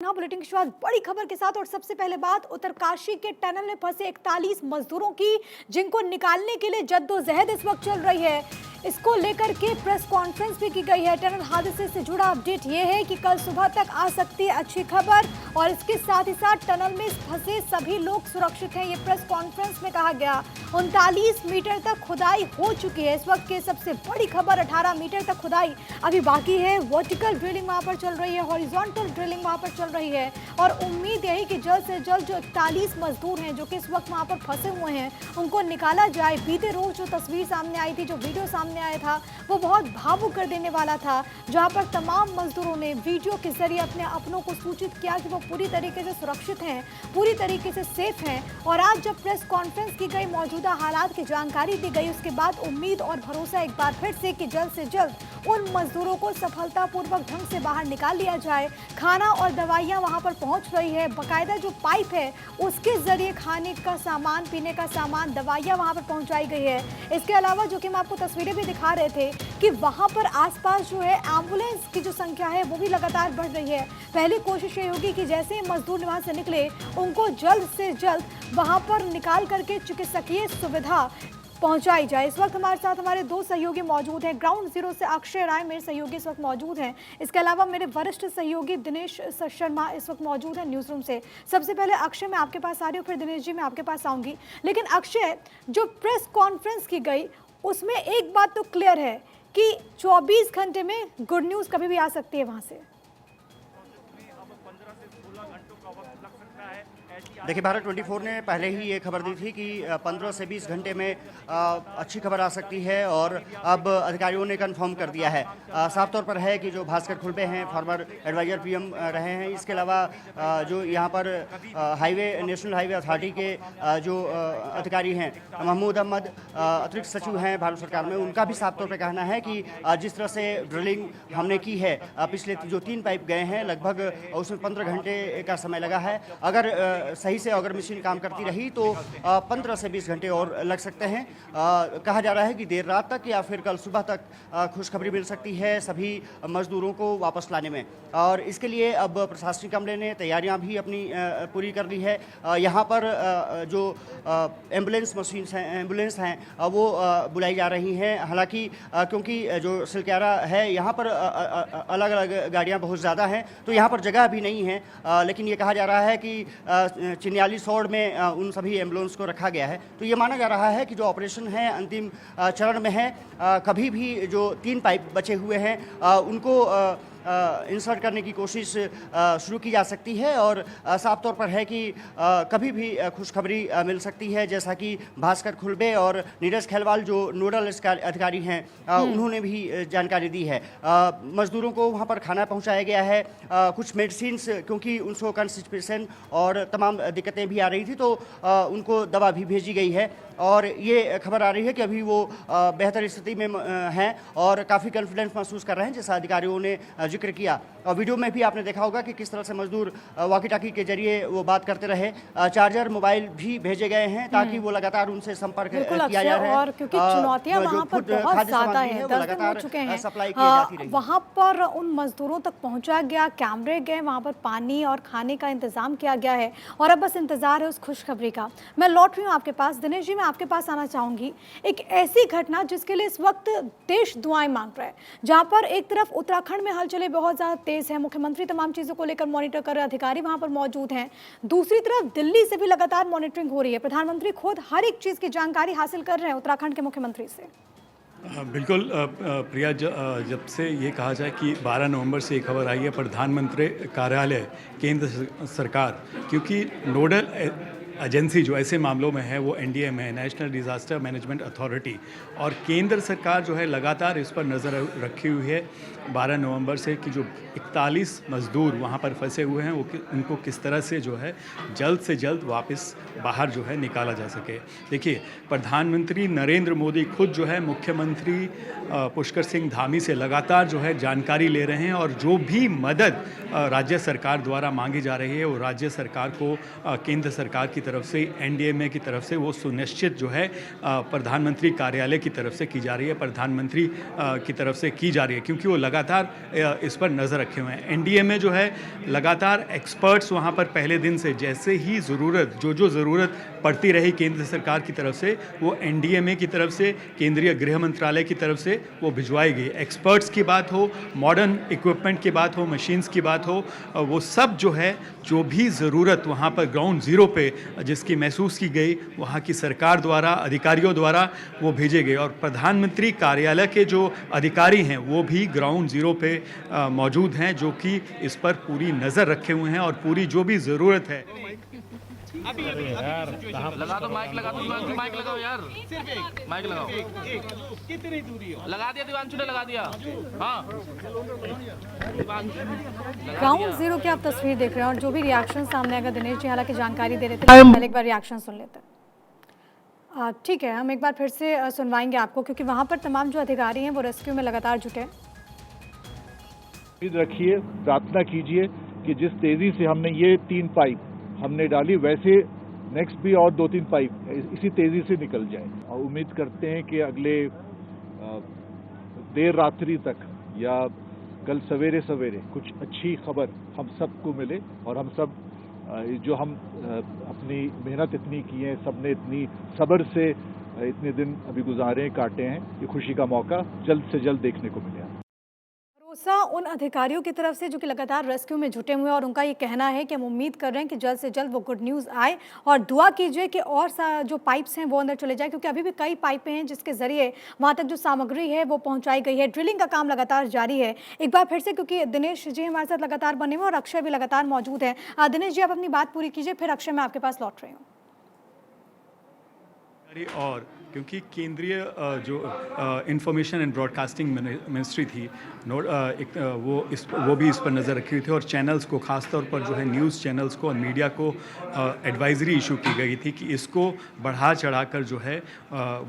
Bulletin की शुरुआत बड़ी खबर के साथ। और सबसे पहले बात उत्तरकाशी के टनल में फंसे 41 मजदूरों की, जिनको निकालने के लिए जद्दोजहद इस वक्त चल रही है। इसको लेकर के प्रेस कॉन्फ्रेंस भी की गई है। टनल हादसे से जुड़ा अपडेट ये है कि कल सुबह तक आ सकती है अच्छी खबर, और इसके साथ ही साथ टनल में फंसे सभी लोग सुरक्षित हैं, ये प्रेस कॉन्फ्रेंस में कहा गया। 39 मीटर तक खुदाई हो चुकी है। इस वक्त की सबसे बड़ी खबर, 18 मीटर तक खुदाई अभी बाकी है। वर्टिकल ड्रिलिंग वहां पर चल रही है, हॉरिजॉन्टल ड्रिलिंग वहां पर चल रही है, और उम्मीद यही कि जल्द से जल्द जो 41 मजदूर हैं जो कि इस वक्त वहां पर फंसे हुए हैं उनको निकाला जाए। बीते रोज जो तस्वीर सामने आई थी, जो वीडियो सामने आया था, वो बहुत भावुक कर देने वाला था, जहां पर तमाम मजदूरों ने वीडियो के जरिए अपने अपनों को सूचित किया कि वो पूरी तरीके से सुरक्षित हैं, पूरी तरीके से सेफ हैं। और आज जब प्रेस कॉन्फ्रेंस की गई, मौजूदा हालात की जानकारी दी गई, उसके बाद उम्मीद और भरोसा एक बार फिर से जल्द उन मजदूरों को सफलतापूर्वक ढंग से बाहर निकाल लिया जाए। खाना और दवाइयां वहां पर पहुंच रही है, बाकायदा जो पाइप है उसके जरिए खाने का सामान, पीने का सामान, दवाइयां वहां पर पहुंचाई गई है। इसके अलावा जो कि हम आपको तस्वीरें भी दिखा रहे थे कि वहां पर आसपास जो है एम्बुलेंस की जो संख्या है वो भी लगातार बढ़ रही है। पहली कोशिश ये होगी कि जैसे ही मजदूर वहां से निकले उनको जल्द से जल्द वहां पर निकाल करके चिकित्सकीय सुविधा पहुंचाई जाए। इस वक्त हमारे साथ हमारे दो सहयोगी मौजूद हैं। ग्राउंड जीरो से अक्षय राय मेरे सहयोगी इस वक्त मौजूद हैं। इसके अलावा मेरे वरिष्ठ सहयोगी दिनेश शर्मा इस वक्त मौजूद हैं न्यूज़ रूम से। सबसे पहले अक्षय, मैं आपके पास आ रही हूँ, फिर दिनेश जी मैं आपके पास आऊँगी। लेकिन अक्षय, जो प्रेस कॉन्फ्रेंस की गई उसमें एक बात तो क्लियर है कि 24 घंटे में गुड न्यूज़ कभी भी आ सकती है वहाँ से। देखिए, भारत 24 ने पहले ही ये खबर दी थी कि 15 से 20 घंटे में अच्छी खबर आ सकती है, और अब अधिकारियों ने कंफर्म कर दिया है। साफ तौर पर है कि जो भास्कर खुलबे हैं, फॉर्मर एडवाइजर पीएम रहे हैं, इसके अलावा जो यहाँ पर नेशनल हाईवे अथॉरिटी के जो अधिकारी हैं, महमूद अहमद अतिरिक्त सचिव हैं भारत सरकार में, उनका भी साफ तौर पर कहना है कि जिस तरह से ड्रिलिंग हमने की है, पिछले जो 3 पाइप गए हैं, लगभग उसमें 15 घंटे का समय लगा है। अगर सही से अगर मशीन काम करती रही तो 15 से 20 घंटे और लग सकते हैं। कहा जा रहा है कि देर रात तक या फिर कल सुबह तक खुशखबरी मिल सकती है सभी मजदूरों को वापस लाने में। और इसके लिए अब प्रशासनिक अमले ने तैयारियां भी अपनी पूरी कर ली है। यहाँ पर जो एम्बुलेंस हैं वो बुलाई जा रही हैं। हालांकि क्योंकि जो सिलक्यारा है, यहाँ पर अलग अलग गाड़ियाँ बहुत ज़्यादा हैं, तो यहाँ पर जगह भी नहीं है। लेकिन ये कहा जा रहा है कि चिन्याली सौड़ में उन सभी एम्बुलेंस को रखा गया है। तो ये माना जा रहा है कि जो ऑपरेशन है अंतिम चरण में है। कभी भी जो 3 पाइप बचे हुए हैं उनको इंसर्ट करने की कोशिश शुरू की जा सकती है, और साफ तौर पर है कि कभी भी खुशखबरी मिल सकती है। जैसा कि भास्कर खुलबे और नीरज खैलवाल जो नोडल अधिकारी हैं उन्होंने भी जानकारी दी है। मजदूरों को वहां पर खाना पहुंचाया गया है, कुछ मेडिसिन्स, क्योंकि उनको कॉन्स्टिपेशन और तमाम दिक्कतें भी आ रही थी, तो उनको दवा भी भेजी गई है। और ये खबर आ रही है कि अभी वो बेहतर स्थिति में हैं और काफ़ी कॉन्फिडेंस महसूस कर रहे हैं, जैसा अधिकारियों ने जिक्र किया। और वीडियो में भी आपने देखा होगा कि किस तरह से मजदूर वॉकी टॉकी के जरिए वो बात करते रहे। चार्जर मोबाइल भी भेजे गए हैं ताकि वो लगातार उनसे संपर्क किया जा रहा है। और क्योंकि चुनौतियां वहां पर बहुत ज्यादा है, 10 दिन हो चुके हैं, सप्लाई की जाती रही। वहां पर उन मजदूरों तक पहुंचा गया, कैमरे गए, वहां पर पानी और खाने का इंतजाम किया गया है, और अब बस इंतजार है उस खुशखबरी का। मैं लौट रही हूँ आपके पास। दिनेश जी, मैं आपके पास आना चाहूंगी। एक ऐसी घटना जिसके लिए इस वक्त देश दुआएं मांग रहा है, जहां पर एक तरफ उत्तराखंड में हलचलें बहुत ज्यादा तेज है, मुख्यमंत्री तमाम चीजों को लेकर मॉनिटर कर रहे, अधिकारी वहां पर मौजूद हैं। दूसरी तरफ दिल्ली से भी लगातार मॉनिटरिंग हो रही है, प्रधानमंत्री खुद हर एक चीज की जानकारी हासिल कर रहे हैं उत्तराखंड के मुख्यमंत्री से। बिल्कुल प्रिया, जब से ये कहा जाए कि 12 नवंबर से ये खबर आई है प्रधानमंत्री कार्यालय केंद्र सरकार, क्योंकि नोडल एजेंसी जो ऐसे मामलों में है वो एनडीए में है, नेशनल डिज़ास्टर मैनेजमेंट अथॉरिटी, और केंद्र सरकार जो है लगातार इस पर नज़र रखी हुई है 12 नवंबर से कि जो 41 मज़दूर वहाँ पर फंसे हुए हैं वो उनको किस तरह से जो है जल्द से जल्द वापस बाहर जो है निकाला जा सके। देखिए, प्रधानमंत्री नरेंद्र मोदी खुद जो है मुख्यमंत्री पुष्कर सिंह धामी से लगातार जो है जानकारी ले रहे हैं, और जो भी मदद राज्य सरकार द्वारा मांगी जा रही है वो राज्य सरकार को केंद्र सरकार की तरफ से, एनडीएमए की तरफ से वो सुनिश्चित जो है प्रधानमंत्री कार्यालय की तरफ से की जा रही है, प्रधानमंत्री की तरफ से की जा रही है, क्योंकि वो लगातार इस पर नज़र रखे हुए हैं। एनडीए में जो है लगातार एक्सपर्ट्स वहाँ पर पहले दिन से जैसे ही ज़रूरत जो ज़रूरत पड़ती रही केंद्र सरकार की तरफ से, वो एनडीएमए की तरफ से, केंद्रीय गृह मंत्रालय की तरफ से वो भिजवाई गई। एक्सपर्ट्स की बात हो, मॉडर्न इक्विपमेंट की बात हो, मशीन्स की बात हो, वो सब जो है जो भी ज़रूरत वहाँ पर ग्राउंड ज़ीरो पे जिसकी महसूस की गई वहाँ की सरकार द्वारा, अधिकारियों द्वारा वो भेजे गए। और प्रधानमंत्री कार्यालय के जो अधिकारी हैं वो भी ग्राउंड ज़ीरो पे मौजूद हैं, जो कि इस पर पूरी नज़र रखे हुए हैं और पूरी जो भी ज़रूरत है। लगा दो माइक, लगा दो माइक, लगाओ यार, माइक लगाओ। कितनी दूरी हो? लगा दिया, दिवांशु ने लगा दिया। हाँ, ग्राउंड जीरो की आप तस्वीर देख रहे हैं और जो भी रिएक्शन सामने आएगा, दिनेश जी हालांकि जानकारी दे रहे थे, पहले एक बार रिएक्शन सुन लेते हैं। ठीक है, हम एक बार फिर से सुनवाएंगे आपको, क्योंकि वहाँ पर तमाम जो अधिकारी हैं वो रेस्क्यू में लगातार जुटे हैं। उम्मीद रखिए, प्रार्थना कीजिए कि जिस तेजी से हमने ये 3 पाइप हमने डाली, वैसे नेक्स्ट भी और 2-3 पाइप इसी तेजी से निकल जाए। और उम्मीद करते हैं कि अगले देर रात्रि तक या कल सवेरे सवेरे कुछ अच्छी खबर हम सबको मिले और हम सब जो हम अपनी मेहनत इतनी की है, सबने इतनी सब्र से इतने दिन अभी गुजारे काटे हैं, ये खुशी का मौका जल्द से जल्द देखने को मिले। भरोसा उन अधिकारियों की तरफ से जो कि लगातार रेस्क्यू में जुटे हुए हैं और उनका ये कहना है कि हम उम्मीद कर रहे हैं कि जल्द से जल्द वो गुड न्यूज़ आए और दुआ कीजिए कि और जो पाइप्स हैं वो अंदर चले जाए, क्योंकि अभी भी कई पाइपें हैं जिसके जरिए वहाँ तक जो सामग्री है वो पहुँचाई गई है। ड्रिलिंग का काम लगातार जारी है। एक बार फिर से, क्योंकि दिनेश जी हमारे साथ लगातार बने हुए और अक्षय भी लगातार मौजूद है। दिनेश जी, आप अपनी बात पूरी कीजिए, फिर अक्षय मैं आपके पास लौट रही हूँ। और क्योंकि केंद्रीय जो इंफॉर्मेशन एंड ब्रॉडकास्टिंग मिनिस्ट्री थी, वो भी इस पर नज़र रखी हुई थी और चैनल्स को, ख़ास तौर पर जो है न्यूज़ चैनल्स को और मीडिया को एडवाइजरी इशू की गई थी कि इसको बढ़ा चढ़ाकर जो है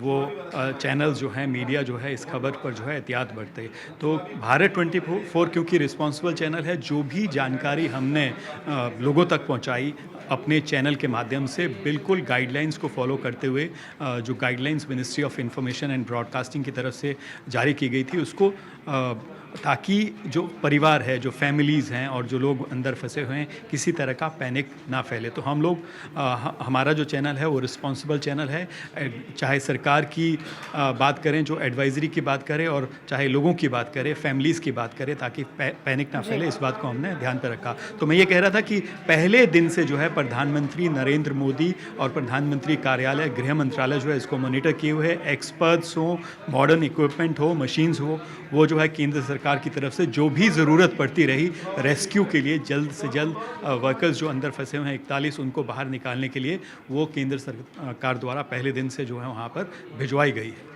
वो चैनल्स जो हैं, मीडिया जो है, इस खबर पर जो है एहतियात बरते। तो भारत 24 क्योंकि रिस्पॉन्सिबल चैनल है, जो भी जानकारी हमने लोगों तक पहुँचाई अपने चैनल के माध्यम से, बिल्कुल गाइडलाइंस को फॉलो करते हुए, जो guidelines ministry of information and broadcasting की तरफ से जारी की गई थी, उसको ताकि जो परिवार है, जो फैमिलीज़ हैं और जो लोग अंदर फंसे हुए हैं, किसी तरह का पैनिक ना फैले। तो हम लोग हमारा जो चैनल है वो रिस्पॉन्सिबल चैनल है, चाहे सरकार की बात करें, जो एडवाइजरी की बात करें, और चाहे लोगों की बात करें, फैमिलीज़ की बात करें, ताकि पैनिक ना फैले, इस बात को हमने ध्यान पर रखा। तो मैं ये कह रहा था कि पहले दिन से जो है प्रधानमंत्री नरेंद्र मोदी और प्रधानमंत्री कार्यालय, गृह मंत्रालय जो है इसको मॉनिटर किए हुए है। एक्सपर्ट्स हो, मॉडर्न इक्विपमेंट हो, मशीन्स हो, वो जो है केंद्र सरकार की तरफ से जो भी ज़रूरत पड़ती रही रेस्क्यू के लिए, जल्द से जल्द वर्कर्स जो अंदर फंसे हुए हैं 41, उनको बाहर निकालने के लिए वो केंद्र सरकार द्वारा पहले दिन से जो है वहाँ पर भिजवाई गई है।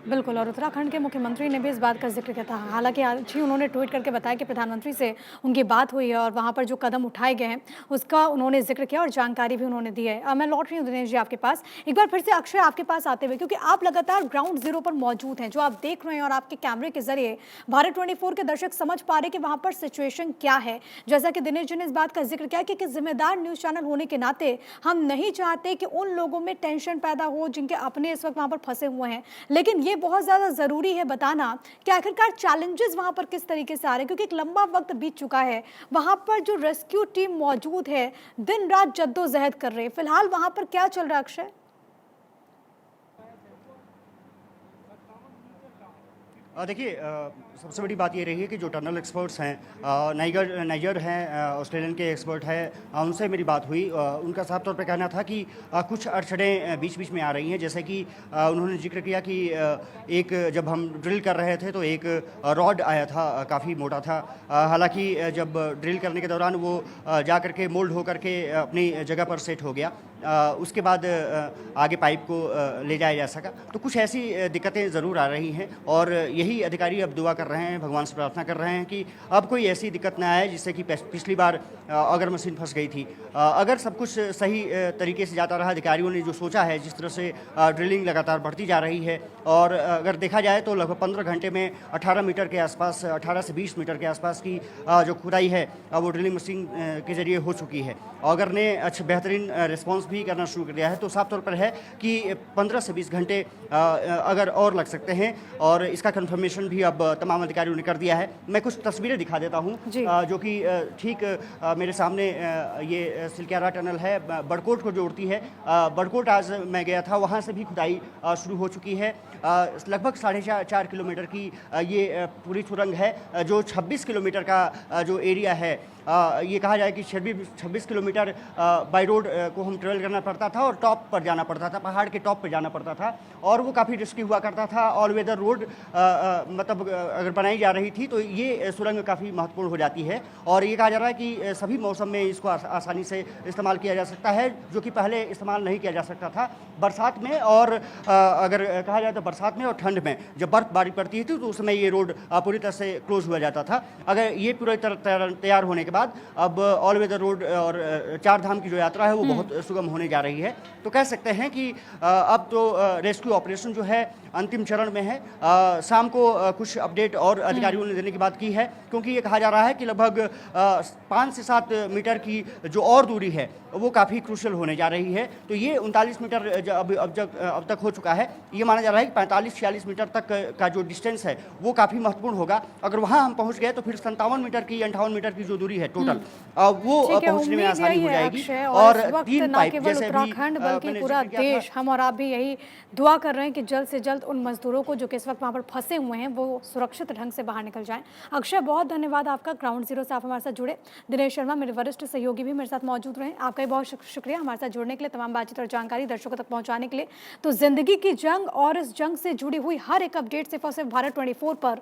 बिल्कुल, और उत्तराखंड के मुख्यमंत्री ने भी इस बात का जिक्र किया था। हालांकि आज ही उन्होंने ट्वीट करके बताया कि प्रधानमंत्री से उनकी बात हुई है और वहां पर जो कदम उठाए गए हैं उसका उन्होंने जिक्र किया और जानकारी भी उन्होंने दी है। मैं लौट रही हूँ दिनेश जी आपके पास, एक बार फिर से अक्षय आपके पास आते हुए, क्योंकि आप लगातार ग्राउंड जीरो पर मौजूद हैं, जो आप देख रहे हैं और आपके कैमरे के जरिए भारत 24 के दर्शक समझ पा रहे कि वहाँ पर सिचुएशन क्या है। जैसा कि दिनेश जी ने इस बात का जिक्र किया कि जिम्मेदार न्यूज़ चैनल होने के नाते हम नहीं चाहते कि उन लोगों में टेंशन पैदा हो जिनके अपने इस वक्त वहाँ पर फंसे हुए हैं, लेकिन ये बहुत ज़्यादा ज़रूरी है बताना कि आखिरकार चैलेंजेस वहां पर किस तरीके से आ रहे हैं, क्योंकि एक लंबा वक्त बीत चुका है। वहां पर जो रेस्क्यू टीम मौजूद है दिन रात जद्दोजहद कर रहे हैं, फिलहाल वहां पर क्या चल रहा है अक्षय? देखिए, सबसे बड़ी बात ये रही है कि जो टनल एक्सपर्ट्स हैं, नाइजर हैं, ऑस्ट्रेलियन के एक्सपर्ट हैं, उनसे मेरी बात हुई। उनका साफ तौर पे कहना था कि कुछ अड़चनें बीच बीच में आ रही हैं। जैसे कि उन्होंने जिक्र किया कि एक जब हम ड्रिल कर रहे थे तो एक रॉड आया था, काफ़ी मोटा था। हालांकि जब ड्रिल करने के दौरान वो जा करके मोल्ड होकर के अपनी जगह पर सेट हो गया, उसके बाद आगे पाइप को ले जाया जा सका। तो कुछ ऐसी दिक्कतें ज़रूर आ रही हैं और यही अधिकारी अब दुआ कर रहे हैं, भगवान से प्रार्थना कर रहे हैं कि अब कोई ऐसी दिक्कत ना आए जिससे कि पिछली बार अगर मशीन फंस गई थी। अगर सब कुछ सही तरीके से जाता रहा, अधिकारियों ने जो सोचा है, जिस तरह से ड्रिलिंग लगातार बढ़ती जा रही है, और अगर देखा जाए तो लगभग 15 घंटे में 18 मीटर के आसपास, 18 से 20 मीटर के आसपास की जो खुदाई है वो ड्रिलिंग मशीन के ज़रिए हो चुकी है। अगर ने अच्छा बेहतरीन रिस्पॉन्स भी करना शुरू कर दिया है, तो साफ तौर पर है कि 15 से 20 घंटे अगर और लग सकते हैं, और इसका कंफर्मेशन भी अब तमाम तमाम अधिकारियों ने कर दिया है। मैं कुछ तस्वीरें दिखा देता हूँ जी। जो कि ठीक मेरे सामने ये सिलक्यारा टनल है, बड़कोट को जोड़ती है। बड़कोट आज मैं गया था, वहाँ से भी खुदाई शुरू हो चुकी है। लगभग 4.5 किलोमीटर की ये पूरी सुरंग है, जो 26 किलोमीटर का जो एरिया है। ये कहा जाए कि 26 किलोमीटर बाई रोड को हम ट्रेवल करना पड़ता था और टॉप पर जाना पड़ता था, पहाड़ के टॉप पर जाना पड़ता था, और वो काफ़ी रिस्की हुआ करता था। ऑल वेदर रोड मतलब अगर बनाई जा रही थी तो ये सुरंग काफ़ी महत्वपूर्ण हो जाती है। और ये कहा जा रहा है कि सभी मौसम में इसको आसानी से इस्तेमाल किया जा सकता है, जो कि पहले इस्तेमाल नहीं किया जा सकता था। बरसात में और अगर कहा जाए तो बरसात में और ठंड में जब बर्फबारी पड़ती थी तो उस समय ये रोड पूरी तरह से क्लोज हुआ जाता था। अगर ये पूरी तरह तैयार होने के बाद अब ऑल वेदर रोड और चार धाम की जो यात्रा है वो बहुत सुगम होने जा रही है। तो कह सकते हैं कि अब तो रेस्क्यू ऑपरेशन जो है अंतिम चरण में है। शाम को कुछ अपडेट और अधिकारियों ने देने की बात की है, क्योंकि ये कहा जा रहा है कि लगभग 5 से 7 मीटर की जो और दूरी है वो काफ़ी क्रूशल होने जा रही है। तो ये 39 मीटर अब तक हो चुका है। ये माना जा रहा है कि 45-46 मीटर तक का जो डिस्टेंस है वो काफ़ी महत्वपूर्ण होगा। अगर वहाँ हम पहुँच गए तो फिर 57 मीटर की 58 मीटर की जो दूरी है टोटल, वो पहुँचने में आसानी हो जाएगी। और तीन पाइप केवल जैसे उत्तराखंड बल्कि पूरा देश, हम और आप भी यही दुआ कर रहे हैं कि जल्द से जल्द उन मजदूरों को जो कि इस वक्त वहाँ पर फंसे हुए हैं वो सुरक्षित ढंग से बाहर निकल जाएं। अक्षय, बहुत धन्यवाद आपका, ग्राउंड जीरो से आप हमारे साथ जुड़े। दिनेश शर्मा मेरे वरिष्ठ सहयोगी भी मेरे साथ मौजूद रहे, आपका भी बहुत शुक्रिया हमारे साथ जुड़ने के लिए, तमाम बातचीत और जानकारी दर्शकों तक पहुँचाने के लिए। तो जिंदगी की जंग और इस जंग से जुड़ी हुई हर एक अपडेट सिर्फ और सिर्फ भारत 24 पर